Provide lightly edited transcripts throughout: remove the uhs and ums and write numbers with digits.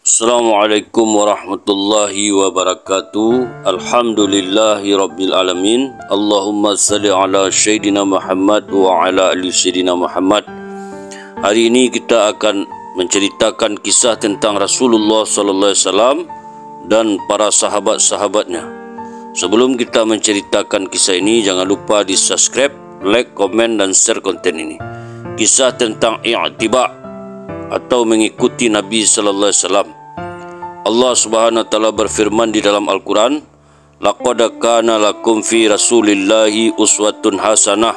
Assalamualaikum warahmatullahi wabarakatuh. Alhamdulillahi rabbil alamin. Allahumma salli ala Sayyidina Muhammad wa ala ali Sayyidina Muhammad. Hari ini kita akan menceritakan kisah tentang Rasulullah sallallahu alaihi wasallam dan para sahabat-sahabatnya. Sebelum kita menceritakan kisah ini, jangan lupa di subscribe, like, komen dan share konten ini. Kisah tentang i'tiba atau mengikuti Nabi sallallahu alaihi wasallam. Allah Subhanahu wa taala berfirman di dalam Al-Qur'an, "Laqad kana lakum fi Rasulillahi uswatun hasanah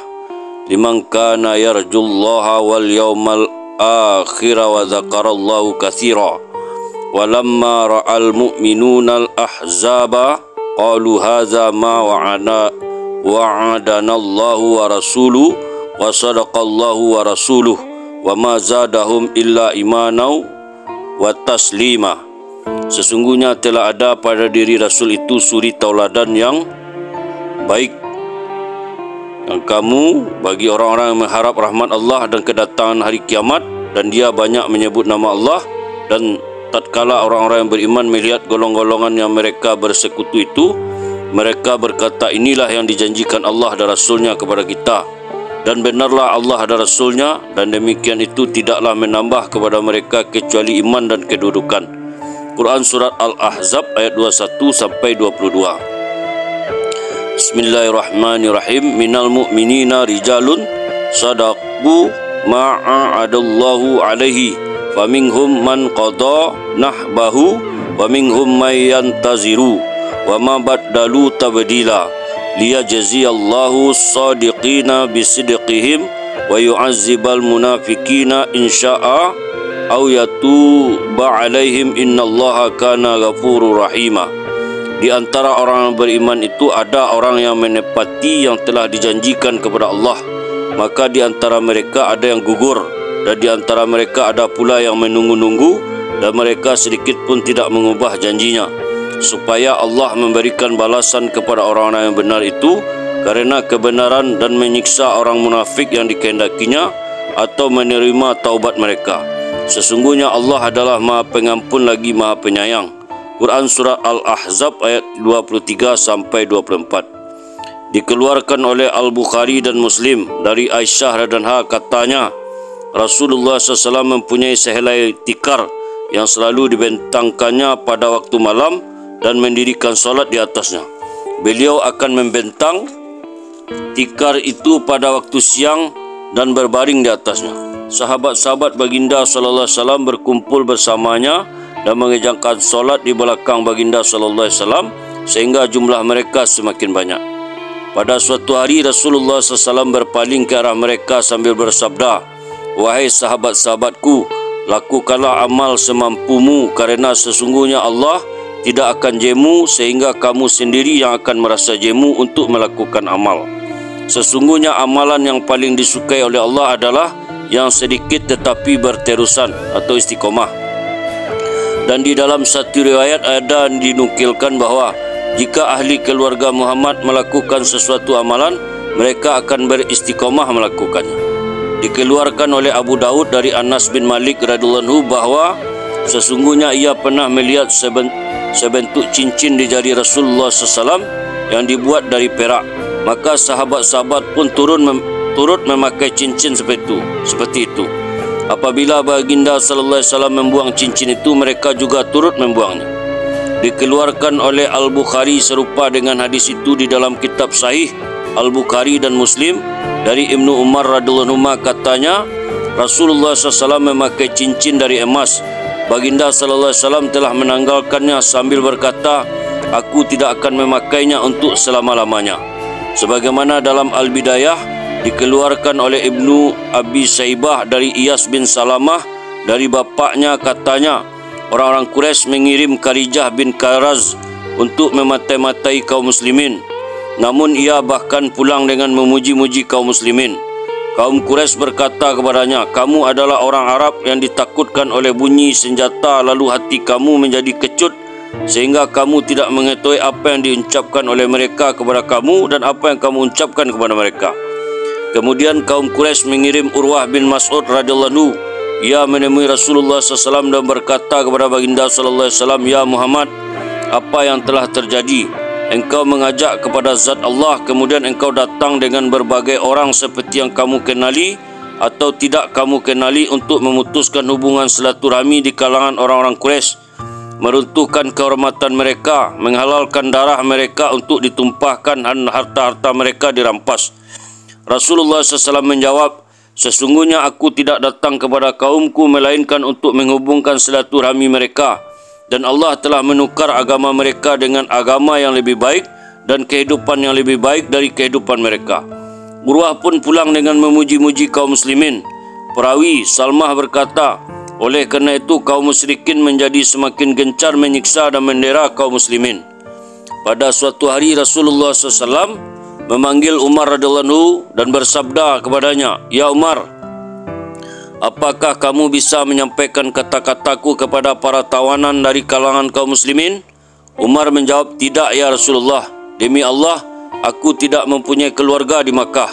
liman kana yarjullaha wal yawmal akhir wa dzakarallahu katsira. Walamma ra'al mu'minuna al-ahzaba qalu hadza ma wa'adana Allahu wa rasuluhu wa sadaqallahu wa rasuluhu wa ma zadahum illa imanau wa taslima." Sesungguhnya telah ada pada diri Rasul itu suri tauladan yang baik yang kamu bagi orang-orang yang mengharap rahmat Allah dan kedatangan hari kiamat, dan dia banyak menyebut nama Allah. Dan tatkala orang-orang yang beriman melihat golong-golongan yang mereka bersekutu itu, mereka berkata, inilah yang dijanjikan Allah dan Rasulnya kepada kita, dan benarlah Allah dan Rasulnya, dan demikian itu tidaklah menambah kepada mereka kecuali iman dan kedudukan. Quran Surat Al-Ahzab ayat 21 sampai 22. Bismillahirrahmanirrahim. Minal mu'minina rijalun sadaqu ma'a'adallahu alaihi faminhum man qada nahbahu wa minhum may yantaziru wa ma baddalu tabdila liyajziyallahu as-sadiqina bisidqihim wa yu'azzibal munafiqina insya'a aw yatuba alaihim innallaha kana ghafurur rahima. Di antara orang yang beriman itu ada orang yang menepati yang telah dijanjikan kepada Allah, maka di antara mereka ada yang gugur, dan di antara mereka ada pula yang menunggu-nunggu, dan mereka sedikit pun tidak mengubah janjinya, supaya Allah memberikan balasan kepada orang-orang yang benar itu karena kebenaran, dan menyiksa orang munafik yang dikehendakinya atau menerima taubat mereka. Sesungguhnya Allah adalah Maha Pengampun lagi Maha Penyayang. Quran Surah Al-Ahzab ayat 23 sampai 24. Dikeluarkan oleh Al-Bukhari dan Muslim dari Aisyah radhiyallahu katanya, Rasulullah SAW mempunyai sehelai tikar yang selalu dibentangkannya pada waktu malam dan mendirikan solat di atasnya. Beliau akan membentang tikar itu pada waktu siang dan berbaring di atasnya. Sahabat-sahabat baginda sallallahu alaihi wasallam berkumpul bersamanya dan mengerjakan solat di belakang baginda sallallahu alaihi wasallam sehingga jumlah mereka semakin banyak. Pada suatu hari Rasulullah SAW berpaling ke arah mereka sambil bersabda, "Wahai sahabat-sahabatku, lakukanlah amal semampumu, karena sesungguhnya Allah tidak akan jemu sehingga kamu sendiri yang akan merasa jemu untuk melakukan amal. Sesungguhnya amalan yang paling disukai oleh Allah adalah yang sedikit tetapi berterusan atau istiqomah." Dan di dalam satu riwayat ada dinukilkan bahawa jika ahli keluarga Muhammad melakukan sesuatu amalan, mereka akan beristiqomah melakukannya. Dikeluarkan oleh Abu Daud dari Anas bin Malik radhiyallahu anhu bahawa sesungguhnya ia pernah melihat sebentuk cincin di jari Rasulullah SAW yang dibuat dari perak. Maka sahabat-sahabat pun turut memakai cincin seperti itu. Apabila baginda sallallahu alaihi wasallam membuang cincin itu, mereka juga turut membuangnya. Dikeluarkan oleh Al-Bukhari serupa dengan hadis itu di dalam kitab Sahih Al-Bukhari dan Muslim dari Ibnu Umar radhiyallahu anhu katanya, Rasulullah SAW memakai cincin dari emas. Baginda sallallahu alaihi wasallam telah menanggalkannya sambil berkata, "Aku tidak akan memakainya untuk selama-lamanya." Sebagaimana dalam Al-Bidayah dikeluarkan oleh Ibnu Abi Saibah dari Iyas bin Salamah dari bapaknya katanya, orang-orang Quraisy mengirim Kharijah bin Karaz untuk mematai-matai kaum muslimin. Namun ia bahkan pulang dengan memuji-muji kaum muslimin. Kaum Quraisy berkata kepadanya, "Kamu adalah orang Arab yang ditakutkan oleh bunyi senjata, lalu hati kamu menjadi kecut sehingga kamu tidak mengetahui apa yang diucapkan oleh mereka kepada kamu dan apa yang kamu ucapkan kepada mereka." Kemudian kaum Quraisy mengirim Urwah bin Mas'ud radhiyallahu anhu ia menemui Rasulullah SAW dan berkata kepada baginda SAW, "Ya Muhammad, apa yang telah terjadi? Engkau mengajak kepada zat Allah, kemudian engkau datang dengan berbagai orang seperti yang kamu kenali atau tidak kamu kenali untuk memutuskan hubungan silaturahmi di kalangan orang-orang Quraisy, meruntuhkan kehormatan mereka, menghalalkan darah mereka untuk ditumpahkan dan harta-harta mereka dirampas." Rasulullah SAW menjawab, "Sesungguhnya aku tidak datang kepada kaumku melainkan untuk menghubungkan silaturahmi mereka, dan Allah telah menukar agama mereka dengan agama yang lebih baik dan kehidupan yang lebih baik dari kehidupan mereka." Urwah pun pulang dengan memuji-muji kaum muslimin. Perawi Salmah berkata, "Oleh kerana itu kaum musyrikin menjadi semakin gencar menyiksa dan mendera kaum muslimin." Pada suatu hari Rasulullah SAW memanggil Umar radhiyallahu anhu dan bersabda kepadanya, "Ya Umar, apakah kamu bisa menyampaikan kata-kataku kepada para tawanan dari kalangan kaum muslimin?" Umar menjawab, "Tidak ya Rasulullah, demi Allah, aku tidak mempunyai keluarga di Makkah."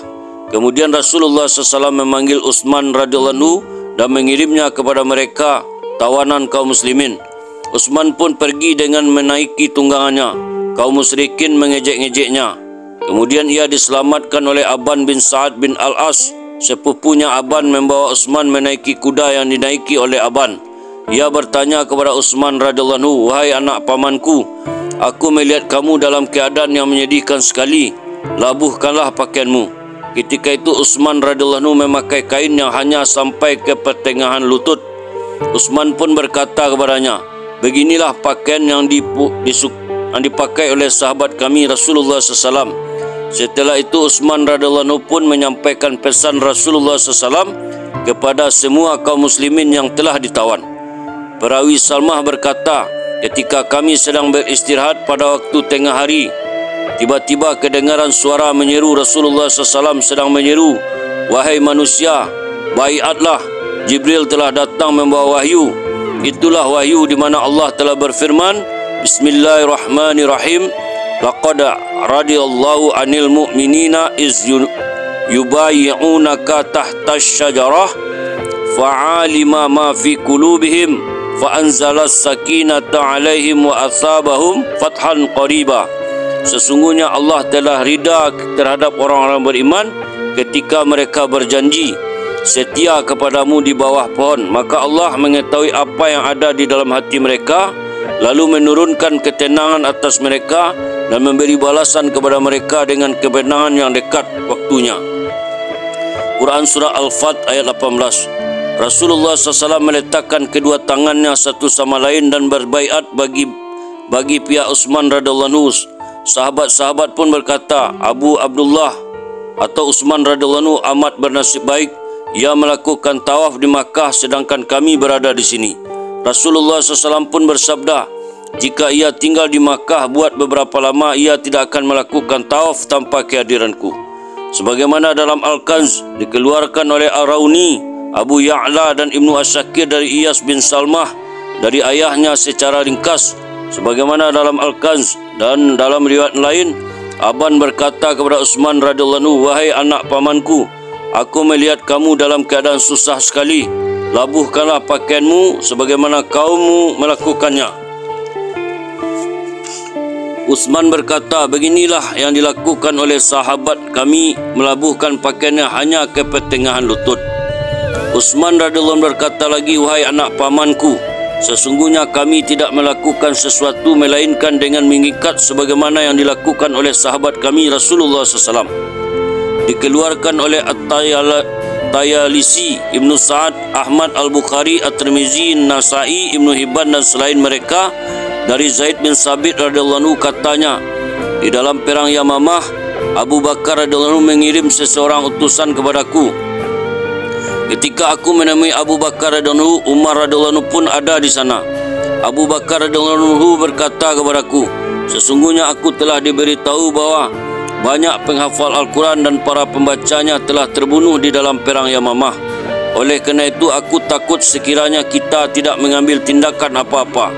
Kemudian Rasulullah SAW memanggil Utsman radhiyallahu anhu dan mengirimnya kepada mereka, tawanan kaum muslimin. Utsman pun pergi dengan menaiki tunggangannya. Kaum musyrikin mengejek-ngejeknya. Kemudian ia diselamatkan oleh Aban bin Sa'ad bin Al-As. Sepupunya Aban membawa Utsman menaiki kuda yang dinaiki oleh Aban. Ia bertanya kepada Utsman radhiyallahu anhu, "Wahai anak pamanku, aku melihat kamu dalam keadaan yang menyedihkan sekali. Labuhkanlah pakaianmu." Ketika itu Utsman radhiyallahu anhu memakai kain yang hanya sampai ke pertengahan lutut. Utsman pun berkata kepadanya, "Beginilah pakaian yang dipakai oleh sahabat kami Rasulullah SAW." Setelah itu Utsman radhiyallahu anhu pun menyampaikan pesan Rasulullah SAW kepada semua kaum muslimin yang telah ditawan. Perawi Salmah berkata, "Ketika kami sedang beristirahat pada waktu tengah hari, tiba-tiba kedengaran suara menyeru. Rasulullah SAW sedang menyeru, 'Wahai manusia, baiatlah, Jibril telah datang membawa wahyu.' Itulah wahyu di mana Allah telah berfirman, 'Bismillahirrahmanirrahim. Laqad radiyallahu anil mu'minina iz yubayyi'unaka tahta syajarah fa'alima ma fi qulubihim fa'anzalas sakinata 'alaihim wa asabahum fathan qariba.' Sesungguhnya Allah telah rida terhadap orang-orang beriman ketika mereka berjanji setia kepadamu di bawah pohon, maka Allah mengetahui apa yang ada di dalam hati mereka, lalu menurunkan ketenangan atas mereka dan memberi balasan kepada mereka dengan kebenaran yang dekat waktunya." Quran Surah Al-Fat ayat 18. Rasulullah SAW meletakkan kedua tangannya satu sama lain dan berbaiat bagi pihak Utsman radhiyallahu anhu. Sahabat-sahabat pun berkata, "Abu Abdullah atau Utsman radhiyallahu anhu amat bernasib baik. Ia melakukan tawaf di Makkah sedangkan kami berada di sini." Rasulullah SAW pun bersabda, "Jika ia tinggal di Makkah buat beberapa lama, ia tidak akan melakukan tawaf tanpa kehadiranku." Sebagaimana dalam Al-Kanz dikeluarkan oleh Ar-Rauni, Abu Ya'la dan Ibnu Asyakir dari Iyas bin Salmah dari ayahnya secara ringkas. Sebagaimana dalam Al-Kanz dan dalam riwayat lain, Aban berkata kepada Utsman radhiyallahu anhu, "Wahai anak pamanku, aku melihat kamu dalam keadaan susah sekali. Labuhkanlah pakaianmu sebagaimana kaummu melakukannya." Utsman berkata, "Beginilah yang dilakukan oleh sahabat kami, melabuhkan pakaiannya hanya ke pertengahan lutut." Utsman radhiyallahu anhu berkata lagi, "Wahai anak pamanku, sesungguhnya kami tidak melakukan sesuatu melainkan dengan mengikat sebagaimana yang dilakukan oleh sahabat kami Rasulullah SAW." Dikeluarkan oleh At-Tayalisi, Ibnu Sa'ad, Ahmad Al-Bukhari, At-Tirmizi, Nasai, Ibnu Hibban dan selain mereka dari Zaid bin Sabit radhiyallahu anhu katanya, "Di dalam perang Yamamah, Abu Bakar radhiyallahu anhu mengirim seseorang utusan kepadaku. Ketika aku menemui Abu Bakar radhiyallahu anhu, Umar radhiyallahu anhu pun ada di sana. Abu Bakar radhiyallahu anhu berkata kepadaku, 'Sesungguhnya aku telah diberitahu bahwa banyak penghafal Al-Quran dan para pembacanya telah terbunuh di dalam perang Yamamah. Oleh kerana itu aku takut sekiranya kita tidak mengambil tindakan apa-apa,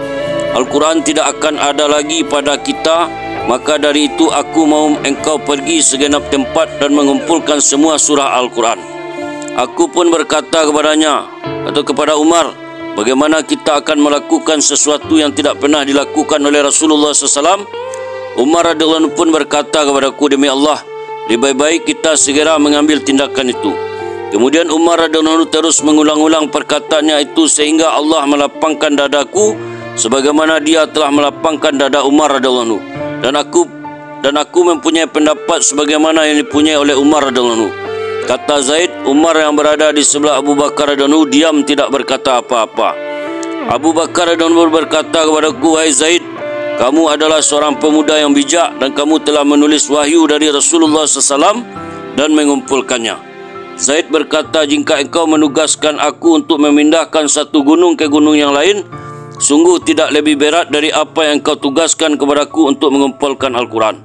Al-Quran tidak akan ada lagi pada kita. Maka dari itu aku mau engkau pergi segenap tempat dan mengumpulkan semua surah Al-Quran.' Aku pun berkata kepadanya, atau kepada Umar, bagaimana kita akan melakukan sesuatu yang tidak pernah dilakukan oleh Rasulullah SAW? Umar radhiyallahu anhu pun berkata kepadaku, demi Allah, lebih baik kita segera mengambil tindakan itu. Kemudian Umar radhiyallahu anhu terus mengulang-ulang perkataannya itu sehingga Allah melapangkan dadaku sebagaimana dia telah melapangkan dada Umar radhiyallahu anhu. Dan aku mempunyai pendapat sebagaimana yang dipunyai oleh Umar radhiyallahu anhu. Kata Zaid, Umar yang berada di sebelah Abu Bakar radhiyallahu anhu diam tidak berkata apa-apa. Abu Bakar radhiyallahu anhu berkata kepadaku, wahai Zaid, kamu adalah seorang pemuda yang bijak dan kamu telah menulis wahyu dari Rasulullah SAW dan mengumpulkannya. Zaid berkata, jika engkau menugaskan aku untuk memindahkan satu gunung ke gunung yang lain, sungguh tidak lebih berat dari apa yang engkau tugaskan kepadaku untuk mengumpulkan Al-Quran.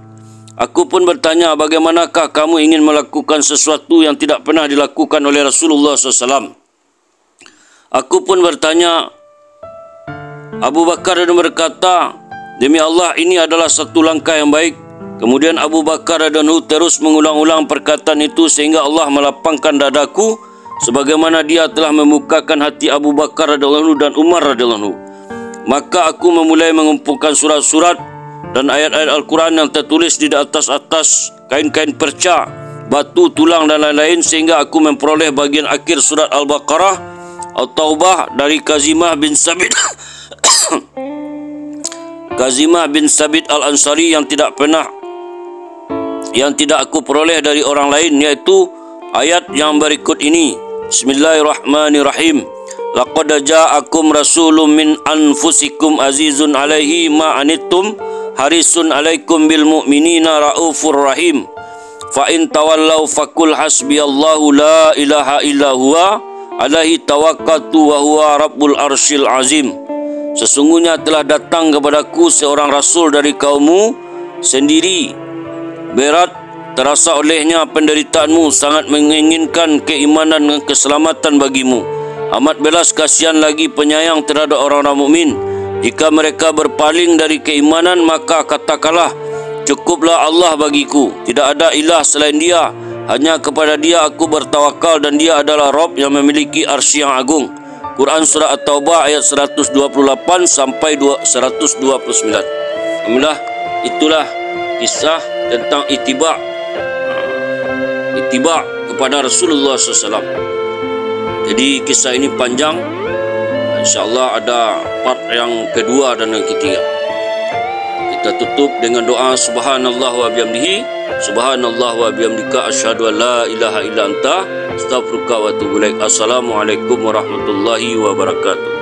Aku pun bertanya, bagaimanakah kamu ingin melakukan sesuatu yang tidak pernah dilakukan oleh Rasulullah SAW? Aku pun bertanya, Abu Bakar berkata, demi Allah, ini adalah satu langkah yang baik. Kemudian Abu Bakar radhiyallahu anhu terus mengulang-ulang perkataan itu sehingga Allah melapangkan dadaku sebagaimana dia telah membukakan hati Abu Bakar radhiyallahu anhu dan Umar radhiyallahu anhu. Maka aku memulai mengumpulkan surat-surat dan ayat-ayat Al-Quran yang tertulis di atas kain-kain perca, batu, tulang dan lain-lain sehingga aku memperoleh bagian akhir surat Al-Baqarah At-Taubah dari Kazimah bin Sabit Al-Ansari yang tidak aku peroleh dari orang lain, yaitu ayat yang berikut ini. Bismillahirrahmanirrahim. Laqad ja'akum rasulun min anfusikum azizun alaihi ma anittum harisun alaikum bil mu'minina raufur rahim. Fa in tawallaw faqul hasbiyallahu la ilaha illa huwa alaihi tawakkaltu wa huwa rabbul arsyil azim. Sesungguhnya telah datang kepadaku seorang rasul dari kaummu sendiri. Berat terasa olehnya penderitaanmu, sangat menginginkan keimanan dan keselamatan bagimu. Amat belas kasihan lagi penyayang terhadap orang-orang mukmin. Jika mereka berpaling dari keimanan, maka katakanlah, cukuplah Allah bagiku, tidak ada ilah selain Dia. Hanya kepada Dia aku bertawakal dan Dia adalah Rabb yang memiliki arsy yang agung. Quran Surah At-Taubah ayat 128 sampai 129. Alhamdulillah, itulah kisah tentang ittiba' kepada Rasulullah SAW. Jadi kisah ini panjang. InsyaAllah ada part yang kedua dan yang ketiga. Kita tutup dengan doa subhanallah wa bihamdihi, subhanallah wa bihamdika, asyhadu an la ilaha illa anta, astaghfiruka wa atubu ilaik. Assalamualaikum warahmatullahi wabarakatuh.